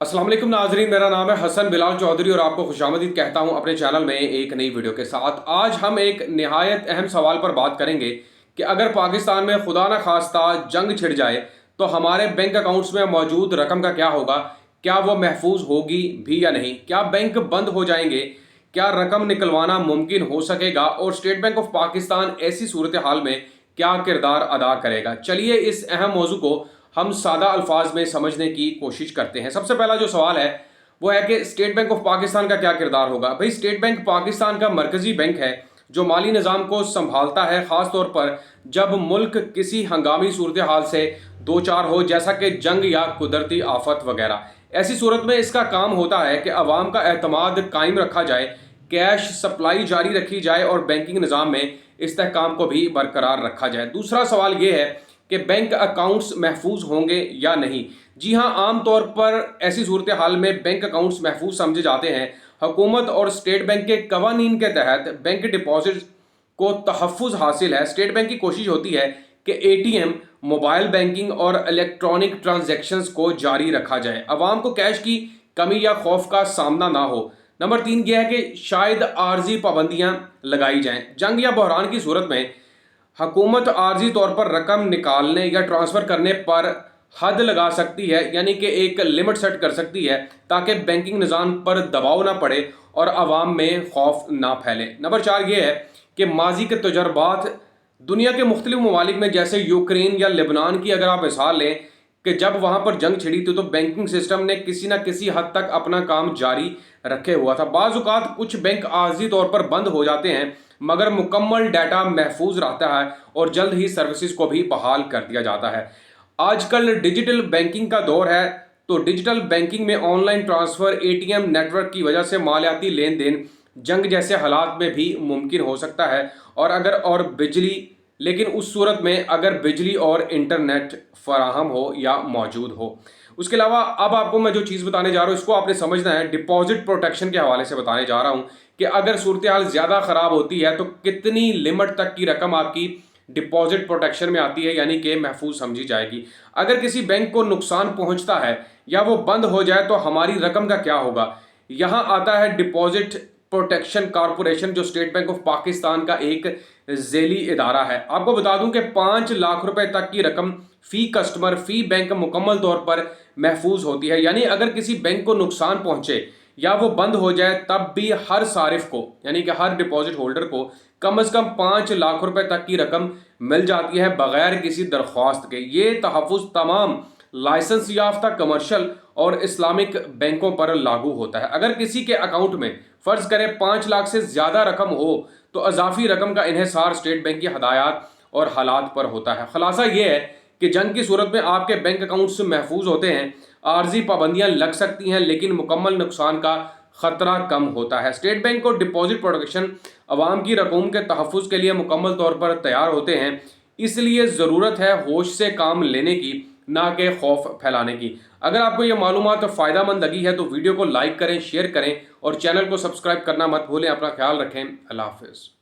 अस्सलाम वालेकुम नाजरीन, मेरा नाम है हसन बिलाल चौधरी और आपको खुशामदीद कहता हूं अपने चैनल में एक नई वीडियो के साथ। आज हम एक निहायत अहम सवाल पर बात करेंगे कि अगर पाकिस्तान में खुदा न खास्ता जंग छिड़ जाए तो हमारे बैंक अकाउंट्स में मौजूद रकम का क्या होगा। क्या वो महफूज होगी भी या नहीं? क्या बैंक बंद हो जाएंगे? क्या रकम निकलवाना मुमकिन हो सकेगा? और स्टेट बैंक ऑफ पाकिस्तान ऐसी सूरत हाल में क्या किरदार अदा करेगा? चलिए इस अहम मौजू को हम सादा अल्फाज में समझने की कोशिश करते हैं। सबसे पहला जो सवाल है वो है कि स्टेट बैंक ऑफ पाकिस्तान का क्या किरदार होगा। भाई, स्टेट बैंक पाकिस्तान का मरकजी बैंक है जो माली निज़ाम को संभालता है, ख़ास तौर पर जब मुल्क किसी हंगामी सूरत हाल से दो चार हो, जैसा कि जंग या कुदरती आफत वगैरह। ऐसी सूरत में इसका काम होता है कि अवाम का एतमाद कायम रखा जाए, कैश सप्लाई जारी रखी जाए और बैंकिंग निज़ाम में इस्तेहकाम को भी बरकरार रखा जाए। दूसरा सवाल ये है कि बैंक अकाउंट्स महफूज होंगे या नहीं। जी हाँ, आम तौर पर ऐसी सूरत हाल में बैंक अकाउंट्स महफूज समझे जाते हैं। हुकूमत और स्टेट बैंक के कवानीन के तहत बैंक डिपॉजिट को तहफ़्फ़ुज़ हासिल है। स्टेट बैंक की कोशिश होती है कि एटीएम, मोबाइल बैंकिंग और इलेक्ट्रॉनिक ट्रांजैक्शंस को जारी रखा जाए, आवाम को कैश की कमी या खौफ का सामना ना हो। नंबर 3 यह है कि शायद आर्जी पाबंदियां लगाई जाएं। जंग या बहरान की सूरत में हुकूमत आर्जी तौर पर रकम निकालने या ट्रांसफ़र करने पर हद लगा सकती है, यानी कि एक लिमिट सेट कर सकती है ताकि बैंकिंग निज़ाम पर दबाव ना पड़े और आवाम में खौफ ना फैले। नंबर 4 ये है कि माजी के तजर्बात दुनिया के मुख्तलिफ ममालिक में, जैसे यूक्रेन या लेबनान की अगर आप मिसाल लें कि जब वहाँ पर जंग छिड़ी थी तो बैंकिंग सिस्टम ने किसी न किसी हद तक अपना काम जारी रखे हुआ था। बाज़ औक़ात कुछ बैंक आर्जी तौर पर बंद हो जाते हैं, मगर मुकम्मल डाटा महफूज रहता है और जल्द ही सर्विसेज को भी बहाल कर दिया जाता है। आजकल डिजिटल बैंकिंग का दौर है, तो डिजिटल बैंकिंग में ऑनलाइन ट्रांसफ़र, एटीएम नेटवर्क की वजह से मालियाती लेन देन जंग जैसे हालात में भी मुमकिन हो सकता है। और बिजली, लेकिन उस सूरत में अगर बिजली और इंटरनेट फराहम हो या मौजूद हो। उसके अलावा अब आपको मैं जो चीज़ बताने जा रहा हूँ इसको आपने समझना है। डिपॉजिट प्रोटेक्शन के हवाले से बताने जा रहा हूँ कि अगर सूरत हाल ज़्यादा ख़राब होती है तो कितनी लिमिट तक की रकम आपकी डिपॉजिट प्रोटेक्शन में आती है, यानी कि महफूज समझी जाएगी। अगर किसी बैंक को नुकसान पहुंचता है या वो बंद हो जाए तो हमारी रकम का क्या होगा। यहाँ आता है डिपॉजिट प्रोटेक्शन कॉरपोरेशन, जो स्टेट बैंक ऑफ पाकिस्तान का एक झेली इदारा है। आपको बता दूं कि 5 लाख रुपए तक की रकम फी कस्टमर, फी बैंक मुकम्मल तौर पर महफूज होती है। यानी अगर किसी बैंक को नुकसान पहुंचे या वो बंद हो जाए तब भी हर सारिफ को, यानी कि हर डिपॉजिट होल्डर को कम से कम 5 लाख रुपए तक की रकम मिल जाती है बगैर किसी दरख्वास्त के। ये तहफ़्फ़ुज़ तमाम लाइसेंस याफ्ता कमर्शियल और इस्लामिक बैंकों पर लागू होता है। अगर किसी के अकाउंट में फ़र्ज़ करें 5 लाख से ज़्यादा रकम हो तो अजाफी रकम का इन्हिसार स्टेट बैंक की हदायत और हालात पर होता है। खुलासा ये है कि जंग की सूरत में आपके बैंक अकाउंट्स महफूज होते हैं, आर्जी पाबंदियां लग सकती हैं लेकिन मुकम्मल नुकसान का खतरा कम होता है। स्टेट बैंक और डिपॉजिट प्रोटेक्शन अवाम की रकूम के तहफ़्फ़ुज़ के लिए मुकम्मल तौर पर तैयार होते हैं, इसलिए ज़रूरत है होश से काम लेने की, ना कि खौफ फैलाने की। अगर आपको ये मालूमात फ़ायदेमंद लगी है तो वीडियो को लाइक करें, शेयर करें और चैनल को सब्सक्राइब करना मत भूलें। अपना ख्याल रखें। अल्लाह हाफ़िज़।